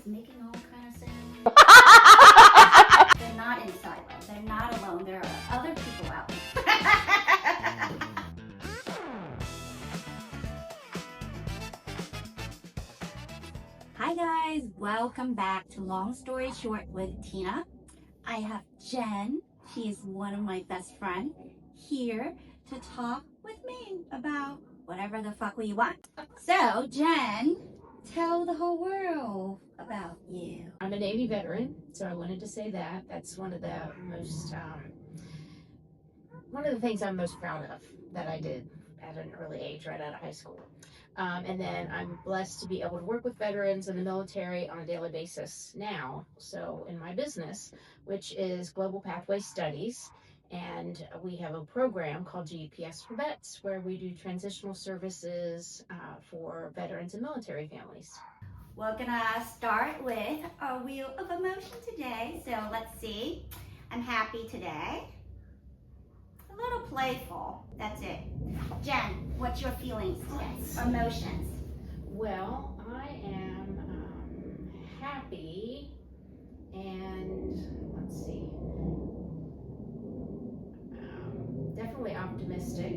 making all kind of sounds. They're not in silo. They're not alone. There are other people out there. Hi guys, welcome back to Long Story Short with Tina. I have Jen, she is one of my best friends, here to talk with me about whatever the fuck we want. So Jen, tell the whole world about you. I'm a Navy veteran, so I wanted to say that. That's one of the things I'm most proud of that I did at an early age, right out of high school. And then I'm blessed to be able to work with veterans in the military on a daily basis now. So in my business, which is Global Pathway Studies, and we have a program called GPS for Vets, where we do transitional services for veterans and military families. We're gonna start with our wheel of emotion today. So let's see. I'm happy today. A little playful. That's it. Jen, what's your feelings today? Emotions. Well, I am happy and let's see, definitely optimistic,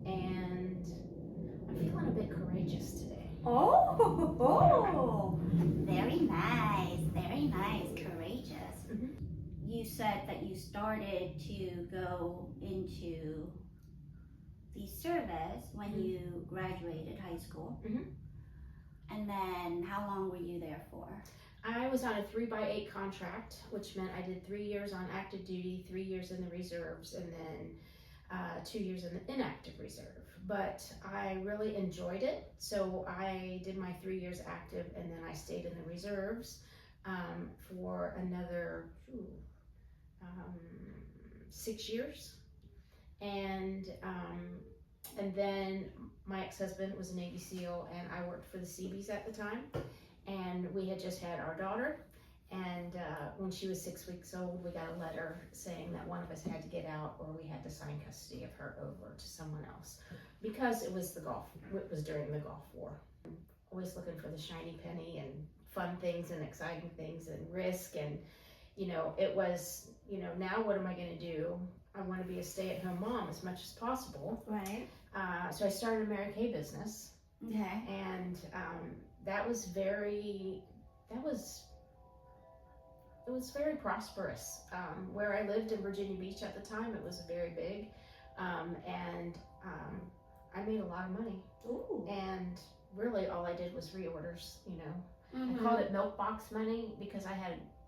and I'm feeling a bit courageous today. Oh, very nice, courageous. Mm-hmm. You said that you started to go into the service when Mm-hmm. you graduated high school. Mm-hmm. And then how long were you there for? I was on a 3x8 contract, which meant I did 3 years on active duty, 3 years in the reserves, and then 2 years in the inactive reserve. But I really enjoyed it, so I did my 3 years active, and then I stayed in the reserves for another 6 years, and then my ex-husband was a Navy SEAL, and I worked for the Seabees at the time, and we had just had our daughter, and when she was 6 weeks old, we got a letter saying that one of us had to get out, or we had to sign custody of her over to someone else, because it was during the Gulf War. Always looking for the shiny penny and fun things and exciting things and risk, and it was, now what am I going to do? I want to be a stay-at-home mom as much as possible. Right. So I started a Mary Kay business. Okay. And it was very prosperous. Where I lived in Virginia Beach at the time, it was very big, and I made a lot of money. Ooh. And really, all I did was reorders. Mm-hmm. I called it milk box money because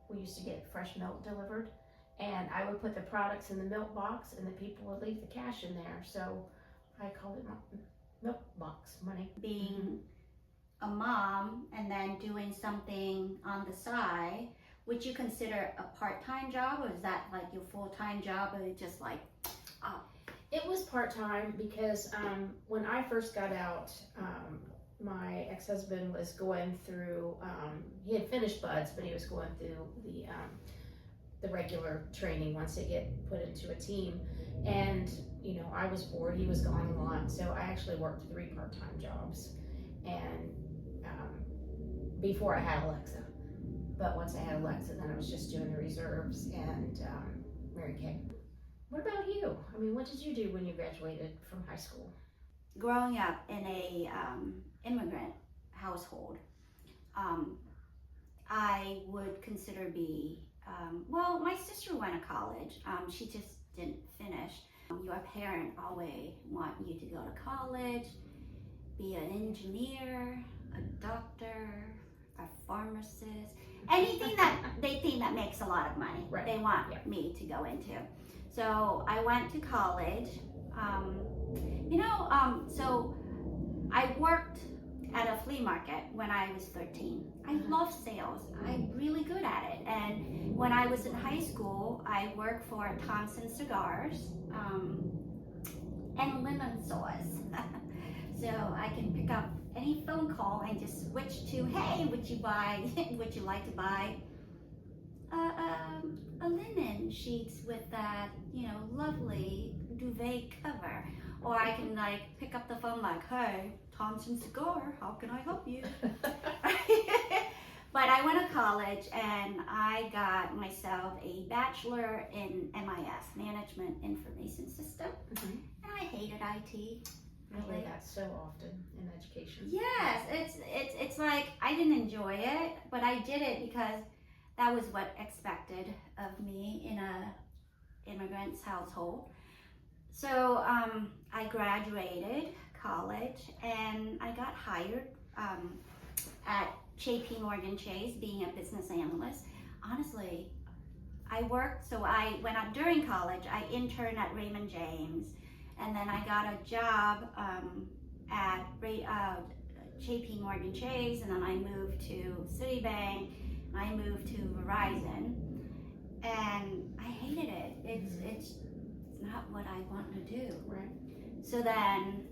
we used to get fresh milk delivered, and I would put the products in the milk box, and the people would leave the cash in there. So I called it milk box money. Being a mom and then doing something on the side, would you consider a part-time job, or is that like your full-time job, or just like It was part-time because when I first got out, my ex-husband was going through, he had finished BUDS, but he was going through the regular training once they get put into a team. And, I was bored, he was gone a lot, so I actually worked 3 part-time jobs. And before I had Alexa. But once I had Alexa, then I was just doing the reserves and Mary Kay. What about you? I mean, what did you do when you graduated from high school? Growing up in a immigrant household, I would consider my sister went to college. She just didn't finish. Your parent always want you to go to college, be an engineer, a doctor, a pharmacist, anything that they think that makes a lot of money. Right. They want me to go into. So I went to college. So I worked at a flea market when I was 13. I love sales. I'm really good at it. And when I was in high school, I worked for Thompson Cigars and lemon sauce. So I can pick up any phone call and just switch to, hey, would you like to buy a linen sheets with that, lovely duvet cover? Or I can pick up the phone like, hey, Thompson Cigar, how can I help you? But I went to college and I got myself a bachelor in MIS, Management Information System, Mm-hmm. and I hated IT. I hear that so often in education. Yes, it's like I didn't enjoy it, but I did it because that was what expected of me in a immigrant's household. So I graduated college and I got hired at JP Morgan Chase being a business analyst. Honestly, I worked, so I went out during college, I interned at Raymond James, and then I got a job at JP Morgan Chase, and then I moved to Citibank, and I moved to Verizon, and I hated it. It's not what I want to do. Right. So then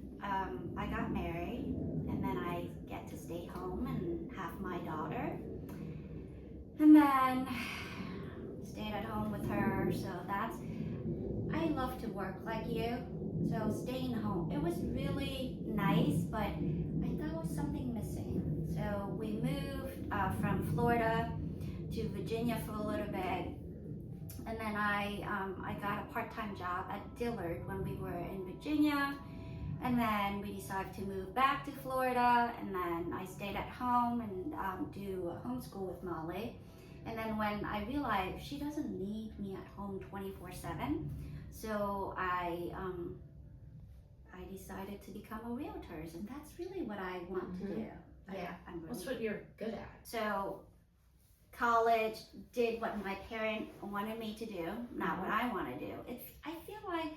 I got married, and then I get to stay home and have my daughter, and then stayed at home with her. So I love to work like you. So staying home, it was really nice, but I thought there was something missing. So we moved from Florida to Virginia for a little bit. And then I got a part-time job at Dillard when we were in Virginia. And then we decided to move back to Florida. And then I stayed at home and do homeschool with Molly. And then when I realized she doesn't need me at home 24/7, so I decided to become a realtor, and that's really what I want to do. Yeah, I'm really, that's what you're good at. so college did what my parent wanted me to do, not what I want to do. I feel like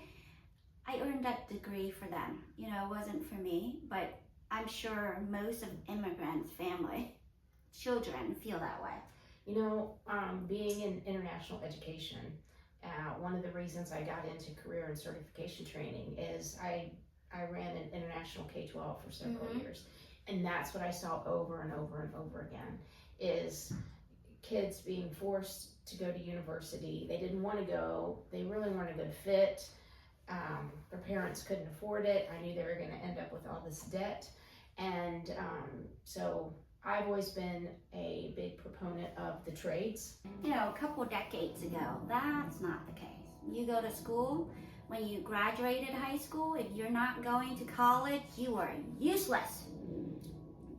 I earned that degree for them. You know, it wasn't for me, but I'm sure most of immigrants' family, children feel that way. You know, being in international education, one of the reasons I got into career and certification training is I ran an international K-12 for several years, and that's what I saw over and over and over again is kids being forced to go to university. They didn't want to go. They really weren't a good fit. Their parents couldn't afford it. I knew they were going to end up with all this debt, and so I've always been a big proponent of the trades. You know, a couple decades ago, that's not the case. You go to school, when you graduated high school, if you're not going to college, you are useless.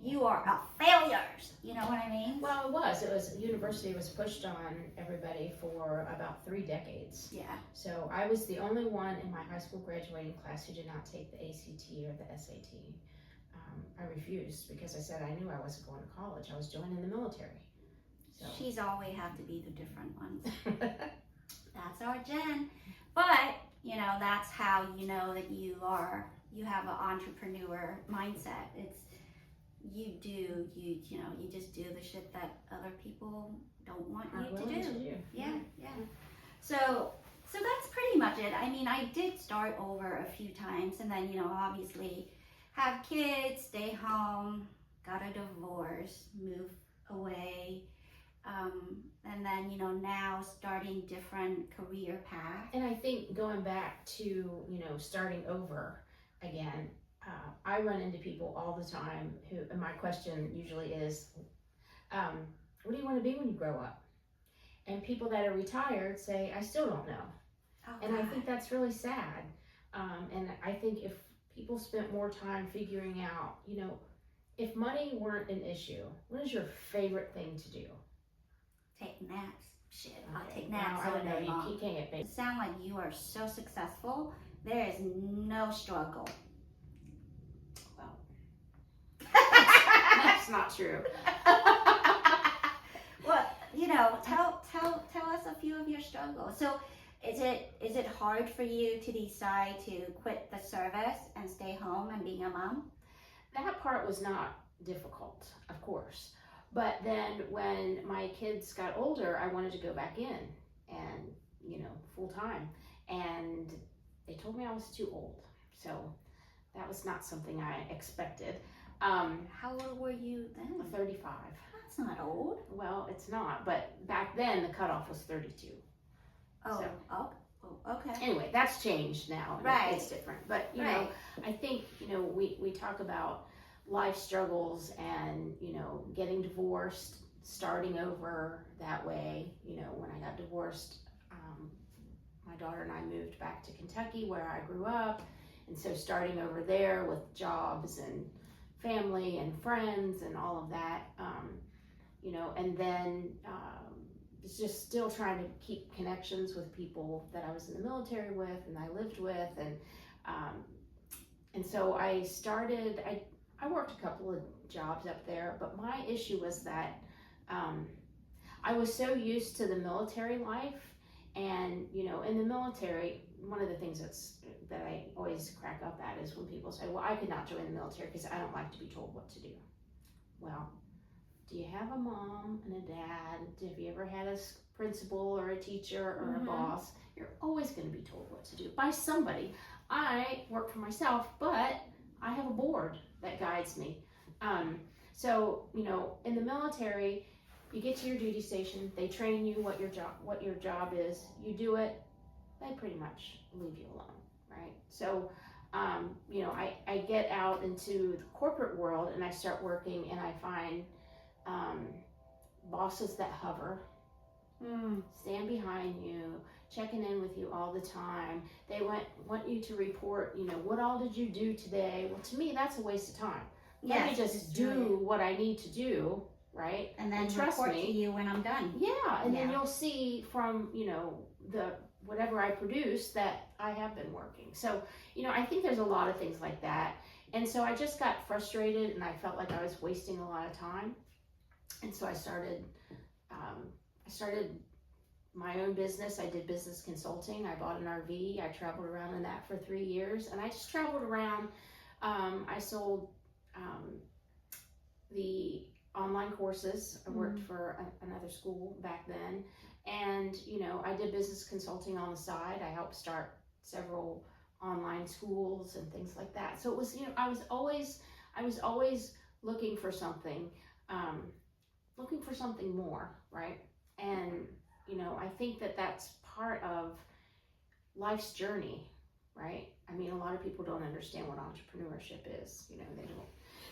You are a failure. You know what I mean? Well, university was pushed on everybody for about 3 decades. Yeah. So I was the only one in my high school graduating class who did not take the ACT or the SAT. I refused because I said I knew I wasn't going to college. I was joining the military. So. She's always have to be the different ones. That's our Jen. But, you know, that's how you know that you have an entrepreneur mindset. It's, you just do the shit that other people don't want you to do. Yeah. So that's pretty much it. I mean, I did start over a few times and then, you know, obviously have kids, stay home, got a divorce, move away, and then, you know, now starting different career paths. And I think going back to, you know, starting over again, I run into people all the time who, and my question usually is, what do you want to be when you grow up? And people that are retired say, I still don't know. Oh, and I God. think that's really sad. And I think if people spent more time figuring out, you know, if money weren't an issue, what is your favorite thing to do? Take naps. Shit, Okay. I'll take naps. I don't know. all day long. You can't get paid. You sound like you are so successful. There is no struggle. Well, that's not true. Well, you know, tell us a few of your struggles. So, is it hard for you to decide to quit the service and stay home and being a mom? That part was not difficult, of course. But then when my kids got older, I wanted to go back in and, you know, full time. And they told me I was too old. So that was not something I expected. How old were you then? 35. That's not old. Well, it's not. But back then, the cutoff was 32. Oh, So. Okay. Anyway, that's changed now. And Right. It's different. But, you know, I think, you know, we talk about life struggles and, you know, getting divorced. starting over that way, you know, when I got divorced, my daughter and I moved back to Kentucky where I grew up. And so starting over there with jobs and family and friends and all of that, you know, and then it's just still trying to keep connections with people that I was in the military with and I lived with. And so I started, I worked a couple of jobs up there, but my issue was that I was so used to the military life. And, you know, in the military, one of the things that I always crack up at is when people say, well, I could not join the military because I don't like to be told what to do. Well, do you have a mom and a dad? Have you ever had a principal or a teacher or a boss? You're always going to be told what to do by somebody. I work for myself, but I have a board that guides me. So, you know, in the military, you get to your duty station, they train you what your job is, you do it, they pretty much leave you alone, right? So, you know, I get out into the corporate world and I start working and I find bosses that hover, stand behind you, checking in with you all the time. They want you to report, you know, what all did you do today? Well, to me, that's a waste of time. Let me just do what I need to do, right? And then trust report me to you when I'm done. Yeah, and then you'll see from, you know, the whatever I produce that I have been working. So, you know, I think there's a lot of things like that. And so I just got frustrated and I felt like I was wasting a lot of time. And so I started my own business. I did business consulting. I bought an RV. I traveled around in that for 3 years. And I just traveled around. I sold the online courses. I worked for another school back then. And, you know, I did business consulting on the side. I helped start several online schools and things like that. So it was, you know, I was always looking for something more, right? And, you know, I think that that's part of life's journey, right? I mean, a lot of people don't understand what entrepreneurship is. You know,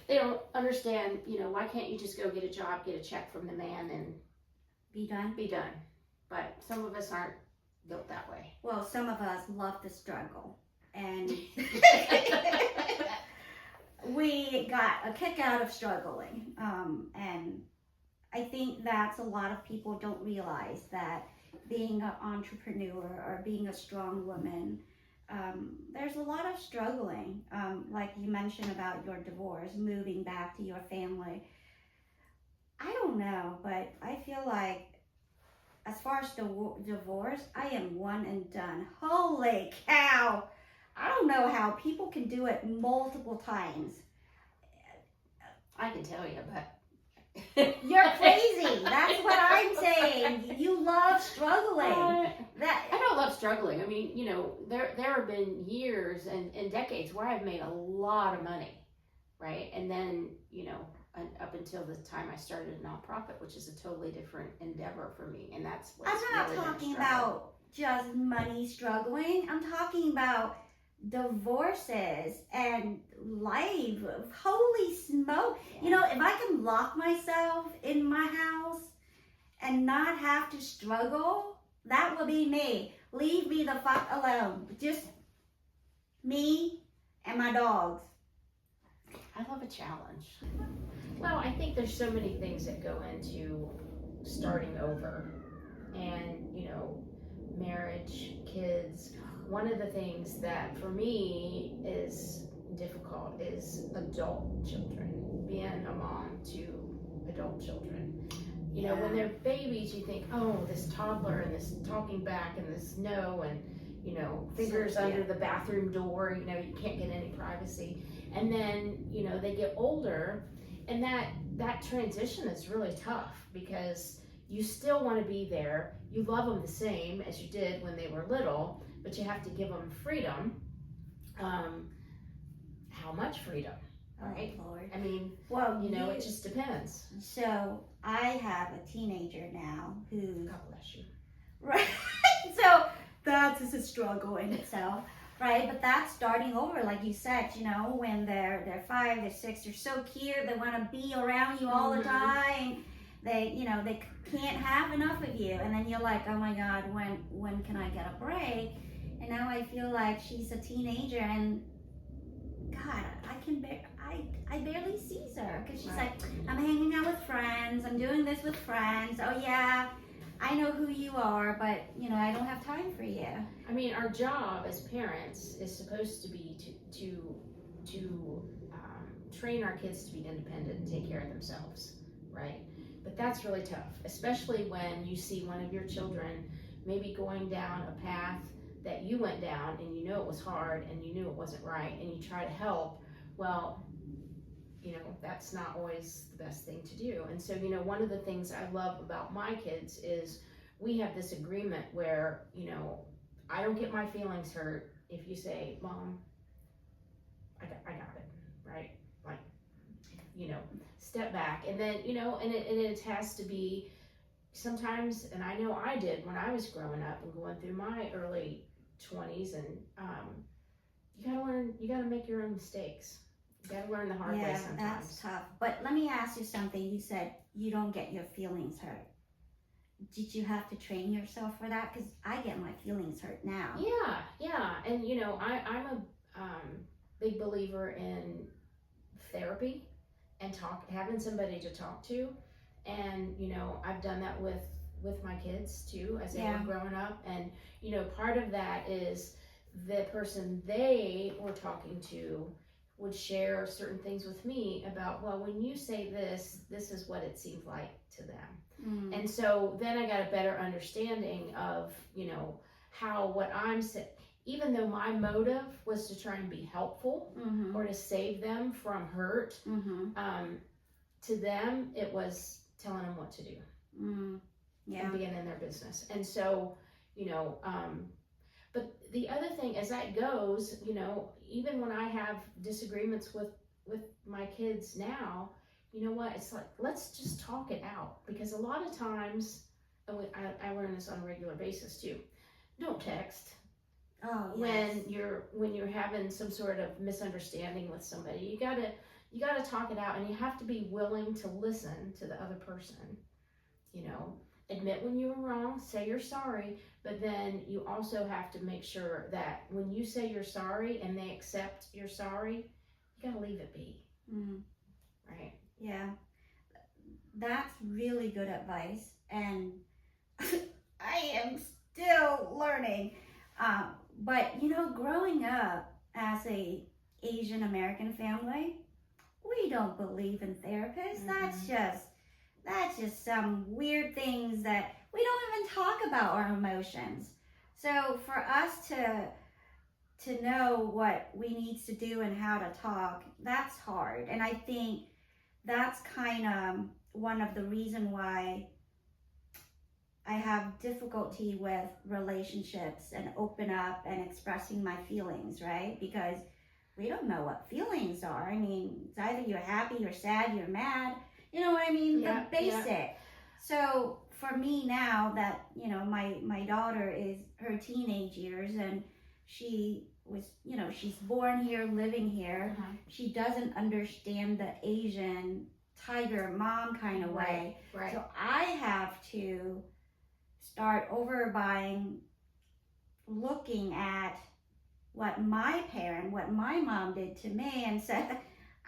they don't understand, you know, why can't you just go get a job, get a check from the man and be done? But some of us aren't built that way. Well, some of us love the struggle. And we got a kick out of struggling. And I think that's a lot of people don't realize that being an entrepreneur or being a strong woman, there's a lot of struggling. Like you mentioned about your divorce, moving back to your family. I don't know, but I feel like as far as the divorce, I am one and done. Holy cow! I don't know how people can do it multiple times. I can tell you, but you're crazy. That's what I'm saying. You love struggling. I don't love struggling. I mean, you know, there have been years and decades where I've made a lot of money, right? And then, you know, up until the time I started a nonprofit, which is a totally different endeavor for me, and that's what's I'm not really talking about just money struggling. I'm talking about divorces and life. Holy smoke. Yeah. You know, if I can lock myself in my house and not have to struggle, that will be me. Leave me the fuck alone. Just me and my dogs. I love a challenge. Well, I think there's so many things that go into starting over. And, you know, marriage, kids. One of the things that for me is difficult is adult children, being a mom to adult children. You know, when they're babies, you think, oh, this toddler and this talking back and this no, and, you know, fingers under the bathroom door, you know, you can't get any privacy. And then, you know, they get older, and that transition is really tough because you still want to be there. You love them the same as you did when they were little, but you have to give them freedom. How much freedom? Right? Oh, Lord. I mean, well, you know, it just depends. So I have a teenager now who... God bless you. Right. So that's a struggle in itself, right? But that's starting over, like you said, you know, when they're 5, they're 6, they're so cute, they want to be around you all the time. they, they can't have enough of you. And then you're like, oh my God, when can I get a break? And now I feel like she's a teenager, and God, I barely sees her because she's like, I'm hanging out with friends, I'm doing this with friends. Oh yeah, I know who you are, but I don't have time for you. I mean, our job as parents is supposed to be to train our kids to be independent and take care of themselves, right? But that's really tough, especially when you see one of your children maybe going down a path that you went down, and you know it was hard and you knew it wasn't right, and you try to help. Well, that's not always the best thing to do. And so, one of the things I love about my kids is we have this agreement where, I don't get my feelings hurt if you say, Mom, I got it, right? Like, step back. And then, and it has to be sometimes, and I know I did when I was growing up and going through my early 20s, and you gotta make your own mistakes. You gotta learn the hard way sometimes. Yeah, that's tough. But let me ask you something. You said you don't get your feelings hurt. Did you have to train yourself for that? Because I get my feelings hurt now. Yeah. And I'm a big believer in therapy and having somebody to talk to. And I've done that with my kids too as they were growing up. And part of that is the person they were talking to would share certain things with me about, well, when you say this is what it seems like to them. And so then I got a better understanding of how what I'm saying, even though my motive was to try and be helpful or to save them from hurt, to them it was telling them what to do and being in their business. And so but the other thing as that goes, even when I have disagreements with my kids now, you know what, it's like, let's just talk it out. Because a lot of times, I learn this on a regular basis too, don't text. Oh, yes. When you're having some sort of misunderstanding with somebody, you gotta talk it out, and you have to be willing to listen to the other person. Admit when you were wrong, say you're sorry, but then you also have to make sure that when you say you're sorry and they accept you're sorry, you gotta leave it be. Right? Yeah, that's really good advice, and I am still learning. But growing up as a Asian American family, we don't believe in therapists. That's just some weird things that we don't even talk about our emotions. So for us to know what we need to do and how to talk, that's hard. And I think that's kind of one of the reason why I have difficulty with relationships and open up and expressing my feelings, right? Because we don't know what feelings are. I mean, it's either you're happy, you're sad, you're mad. You know what I mean? The basic. Yeah. So for me now that, my daughter is her teenage years, and she was, she's born here, living here. She doesn't understand the Asian tiger mom kind of way. Right. So I have to start overbuying, looking at what my mom did to me, and said,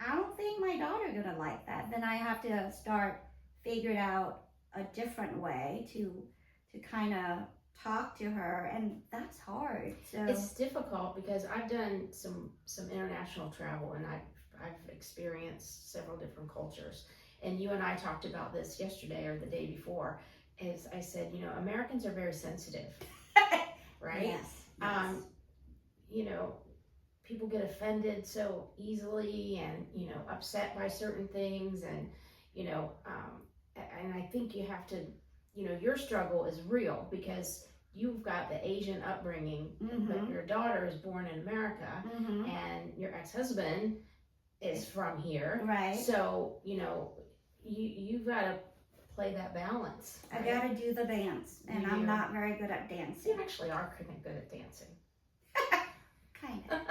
I don't think my daughter gonna like that. Then I have to start figuring out a different way to kind of talk to her, and that's hard. So it's difficult because I've done some international travel, and I've experienced several different cultures. And you and I talked about this yesterday or the day before. As I said, Americans are very sensitive, right? Yes. People get offended so easily, and upset by certain things, and and I think you have to, your struggle is real because you've got the Asian upbringing, but your daughter is born in America, and your ex-husband is from here, right? So you've got to play that balance. Right? I got to do the dance, and I'm not very good at dancing. You actually are kind of good at dancing. Kind of.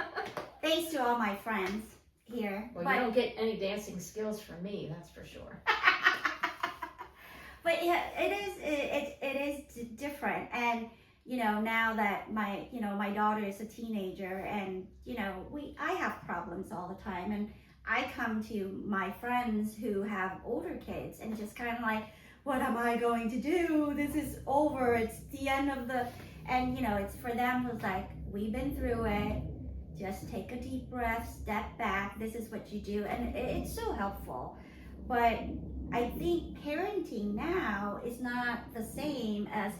Thanks to all my friends here. Well, you don't get any dancing skills from me, that's for sure. But yeah, it is different. And now that my daughter is a teenager, and I have problems all the time, and I come to my friends who have older kids and just kind of like, what am I going to do? This is over. It's the end of the. And it's for them, was like, we've been through it. Just take a deep breath, step back. This is what you do, and it's so helpful. But I think parenting now is not the same as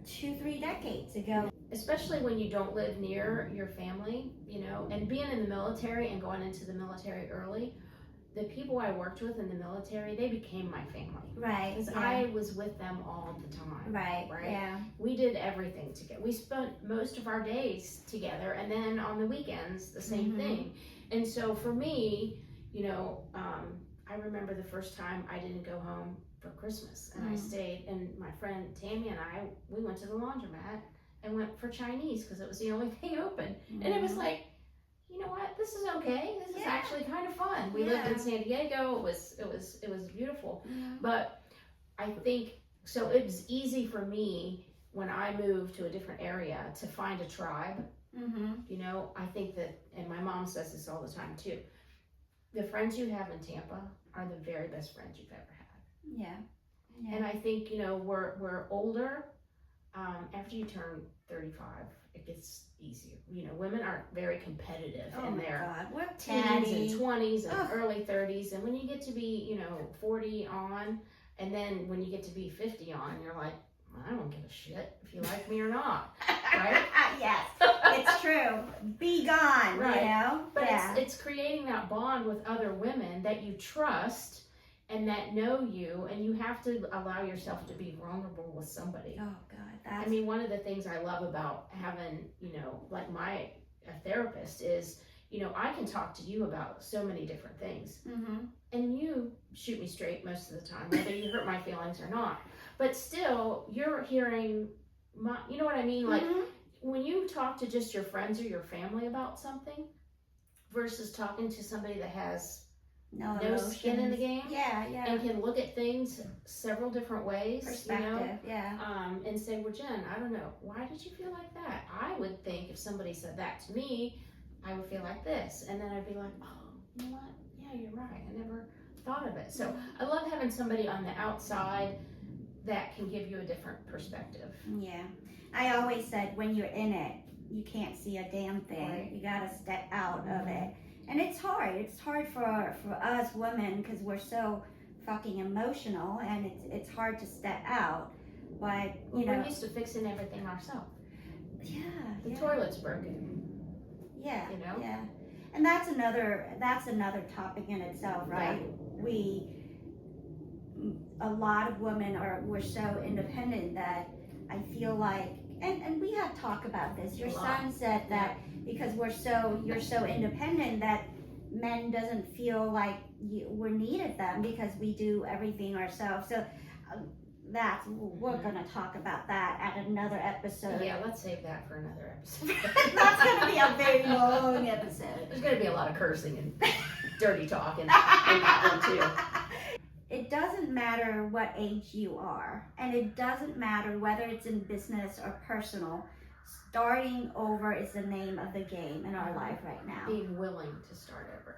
2, 3 decades ago. Especially when you don't live near your family, and being in the military and going into the military early, the people I worked with in the military, they became my family. Right. Because Yeah. I was with them all the time. Right. Yeah. We did everything together. We spent most of our days together, and then on the weekends, the same thing. And so for me, I remember the first time I didn't go home for Christmas, and I stayed, and my friend Tammy and we went to the laundromat and went for Chinese because it was the only thing open. And it was like, you know what? This is okay. This is actually kind of fun. We lived in San Diego. It was beautiful. But I think so. It was easy for me when I moved to a different area to find a tribe. I think that, and my mom says this all the time too. The friends you have in Tampa are the very best friends you've ever had. Yeah. And I think we're older. After you turn 35, it gets easier. Women aren't very competitive in their teens and 20s and early 30s. And when you get to be, 40 on, and then when you get to be 50 on, you're like, I don't give a shit if you like me or not, right? Yes, it's true. Be gone, right. But it's creating that bond with other women that you trust and that know you, and you have to allow yourself to be vulnerable with somebody. Oh God, I mean, one of the things I love about having, like a therapist is, I can talk to you about so many different things, and you shoot me straight most of the time, whether you hurt my feelings or not. But still, you're hearing you know what I mean? Like when you talk to just your friends or your family about something, versus talking to somebody that has no skin in the game, and can look at things several different ways, perspective, and say, well, Jen, I don't know, why did you feel like that? I would think if somebody said that to me, I would feel like this, and then I'd be like, oh, you know what? Yeah, you're right. I never thought of it. So I love having somebody on the outside that can give you a different perspective. Yeah, I always said when you're in it, you can't see a damn thing. Right. You gotta step out of it. And it's hard. It's hard for us women because we're so fucking emotional, and it's hard to step out. But we're used to fixing everything ourselves. The toilet's broken. Yeah. Yeah. And that's another topic in itself, right? A lot of women we're so independent that I feel like, and we have talked about this. Your son said that because you're so independent that men doesn't feel like we're needed them because we do everything ourselves. So we're gonna talk about that at another episode. Yeah, let's save that for another episode. That's gonna be a very long episode. There's gonna be a lot of cursing and dirty talk in that one too. It doesn't matter what age you are, and it doesn't matter whether it's in business or personal. Starting over is the name of the game in our life right now. Being willing to start over.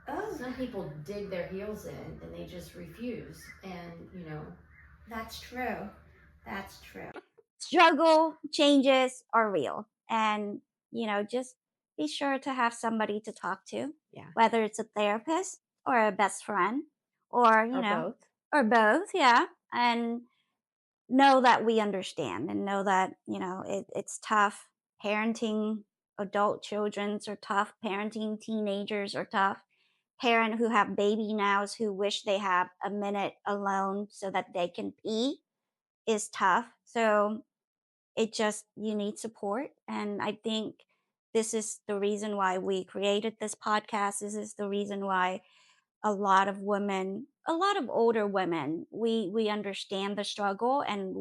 Oh. Some people dig their heels in and they just refuse, and That's true. Struggle changes are real, and just be sure to have somebody to talk to. Yeah. Whether it's a therapist or a best friend, or both. Or both, yeah. And know that we understand, and know that it's tough. Parenting adult children's are tough. Parenting teenagers are tough. Parent who have baby nows who wish they have a minute alone so that they can pee is tough. So you need support. And I think this is the reason why we created this podcast. This is the reason why a lot of older women, we understand the struggle, and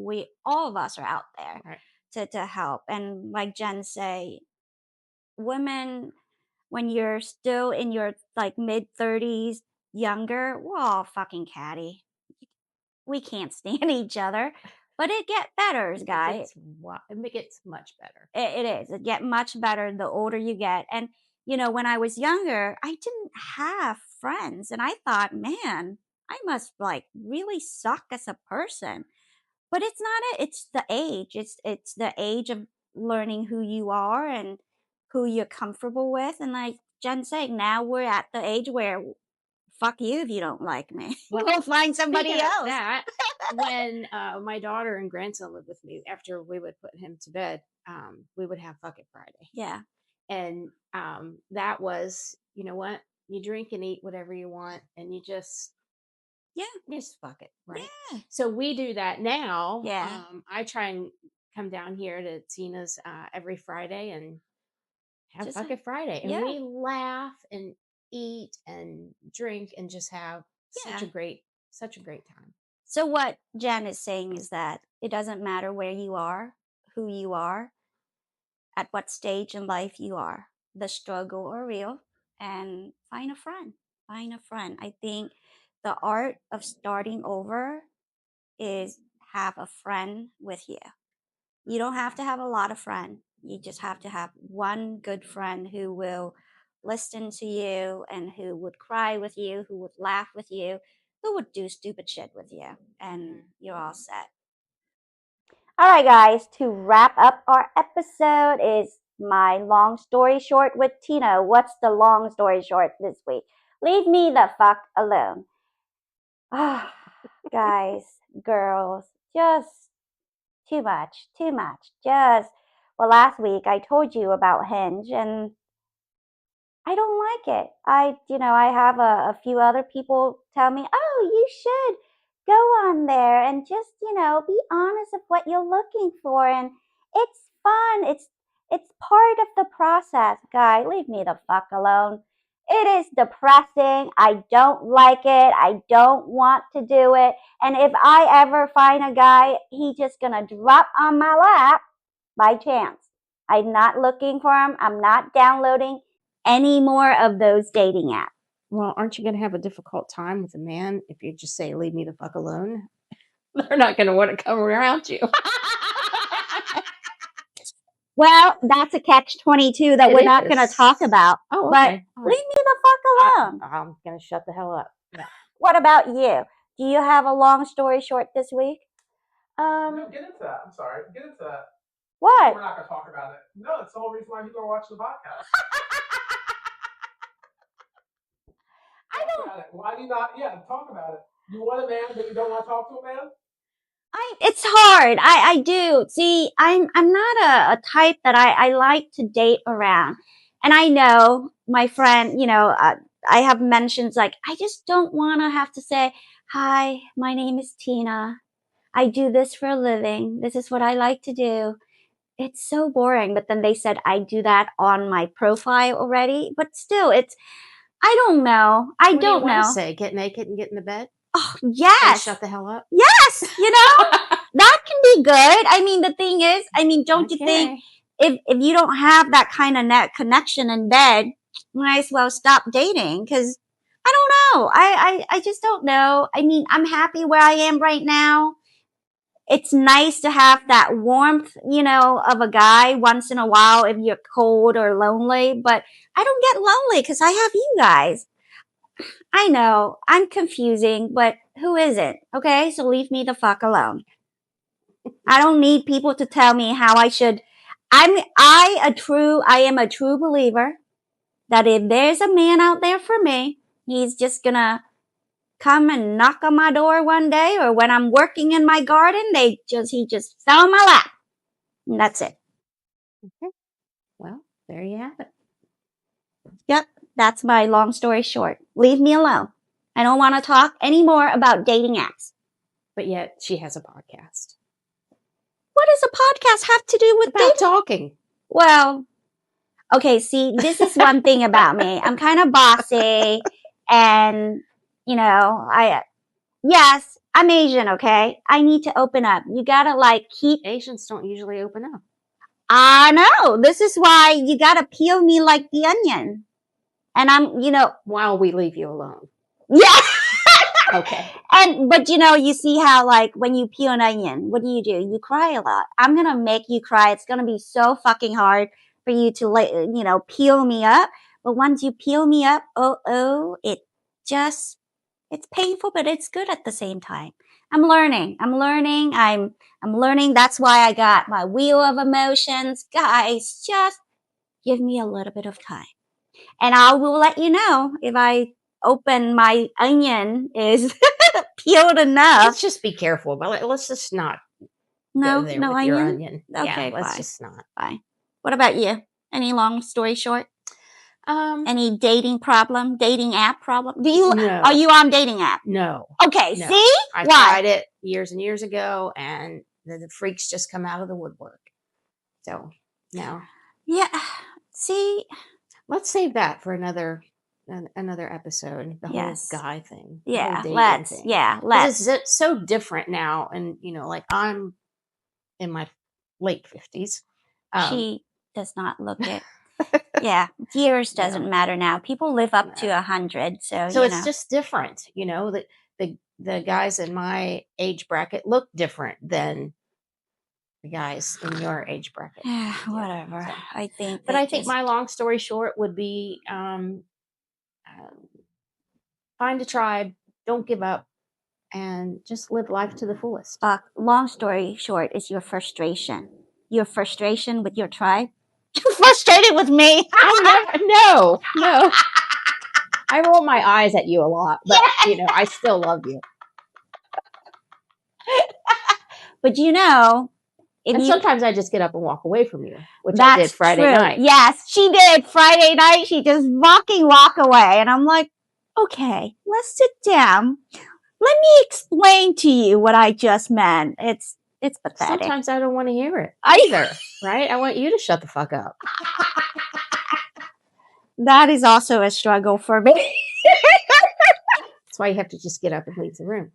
all of us are out there to help. And like Jen say, women, when you're still in your like mid 30s, younger, we're all fucking catty. we can't stand each other, but it gets better, guys. It gets much better. It is. It gets much better the older you get. And, when I was younger, I didn't have friends. And I thought, man, I must like really suck as a person. But it's not it. It's the age. It's the age of learning who you are and who you're comfortable with. And like Jen said, now we're at the age where fuck you if you don't like me. Well, We'll find somebody else. That when my daughter and grandson lived with me, after we would put him to bed, we would have Fuck It Friday. Yeah. And that was, you know what? You drink and eat whatever you want, and you just fuck it, right? Yeah. So we do that now. Yeah. I try and come down here to Tina's every Friday and have Fuck It Friday, and we laugh and eat and drink and just have such a great time. So what Jen is saying is that it doesn't matter where you are, who you are, at what stage in life you are, the struggle or real, and find a friend. Find a friend. I think the art of starting over is have a friend with you. You don't have to have a lot of friends. You just have to have one good friend who will listen to you and who would cry with you, who would laugh with you, who would do stupid shit with you, and you're all set. All right, guys, to wrap up our episode is my long story short with Tina. What's the long story short this week? Leave me the fuck alone. Guys, girls, just too much. Well, last week I told you about Hinge, and I don't like it. I have a few other people tell me, oh, you should go on there and just, be honest of what you're looking for. And it's fun. It's part of the process. Guy, leave me the fuck alone. It is depressing. I don't like it. I don't want to do it. And if I ever find a guy, he's just gonna drop on my lap by chance. I'm not looking for him. I'm not downloading any more of those dating apps. Well, aren't you going to have a difficult time with a man if you just say, leave me the fuck alone? They're not going to want to come around you. Well, that's a catch-22 that we're not going to talk about. Oh, okay. But leave me the fuck alone. I'm going to shut the hell up. Yeah. What about you? Do you have a long story short this week? No, get into that. I'm sorry. Get into that. What? We're not going to talk about it. No, it's the whole reason why people are watching the podcast. Why do you not? Yeah, talk about it. You want a man, but you don't want to talk to a man? It's hard. I do. See, I'm not a type that I like to date around. And I know my friend, I have mentions like, I just don't want to have to say, hi, my name is Tina. I do this for a living. This is what I like to do. It's so boring. But then they said I do that on my profile already. But still, I don't know. I don't know. Say get naked and get in the bed? Oh, yes. And shut the hell up? Yes. That can be good. I mean, the thing is, don't you think if you don't have that kind of net connection in bed, you might as well stop dating? Because I don't know. I just don't know. I mean, I'm happy where I am right now. It's nice to have that warmth, of a guy once in a while if you're cold or lonely. But I don't get lonely because I have you guys. I know, I'm confusing, but who isn't? Okay, so leave me the fuck alone. I don't need people to tell me how I should. I am a true believer that if there's a man out there for me, he's just gonna come and knock on my door one day, or when I'm working in my garden, he just fell on my lap. And that's it. Okay. Well, there you have it. Yep, that's my long story short. Leave me alone. I don't want to talk anymore about dating apps. But yet, she has a podcast. What does a podcast have to do with about talking? Well, okay, see, this is one thing about me. I'm kind of bossy, and, yes, I'm Asian, okay? I need to open up. You gotta, keep... Asians don't usually open up. I know. This is why you gotta peel me like the onion. And I'm, While we leave you alone. Yeah. Okay. But you see how like when you peel an onion, what do? You cry a lot. I'm gonna make you cry. It's gonna be so fucking hard for you to peel me up. But once you peel me up, it's painful, but it's good at the same time. I'm learning. I'm learning. That's why I got my wheel of emotions. Guys, just give me a little bit of time. And I will let you know if I open my onion is peeled enough. Let's just be careful. But let's just not go there with onion? your onion. Okay, let's fine. just not. Fine. What about you? Any long story short? Any dating app problem? No. Are you on dating app? No. Okay, No. see? I Why? tried it years and years ago, and the freaks just come out of the woodwork. So, no. Yeah. See? Let's save that for another episode. The whole guy thing. Yeah, the whole let's. thing. Yeah, let's. It's so different now, and like I'm in my late 50s. She does not look it. Yeah, years doesn't matter now. People live up to 100, so it's just different. The guys in my age bracket look different than the guys in your age bracket. Whatever. So, I think. But I think my long story short would be find a tribe, don't give up, and just live life to the fullest. Long story short is your frustration. Your frustration with your tribe. You're frustrated with me. No. I roll my eyes at you a lot, but I still love you. But sometimes I just get up and walk away from you, which I did Friday night. Yes, she did. Friday night, she just walk away. And I'm like, okay, let's sit down. Let me explain to you what I just meant. It's pathetic. Sometimes I don't want to hear it either, right? I want you to shut the fuck up. That is also a struggle for me. That's why you have to just get up and leave the room.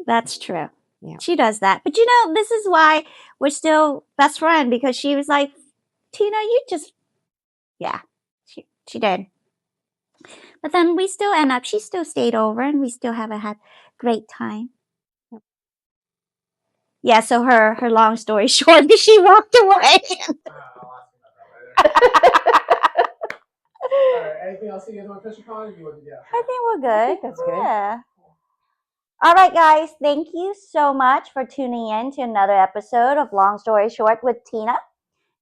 That's true. Yeah. She does that. But this is why we're still best friends, because she was like, Tina, you just, she did. But then we still end up, she still stayed over and we still have had great time. Yeah, so her long story short, she walked away. Alright, anything else you guys want to touch upon? I think we're good. I think that's good. Yeah. All right, guys. Thank you so much for tuning in to another episode of Long Story Short with Tina.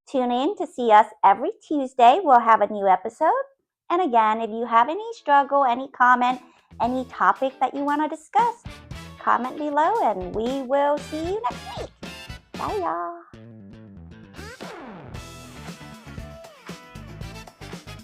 Tune in to see us every Tuesday. We'll have a new episode. And again, if you have any struggle, any comment, any topic that you want to discuss, comment below and we will see you next week. Bye, y'all.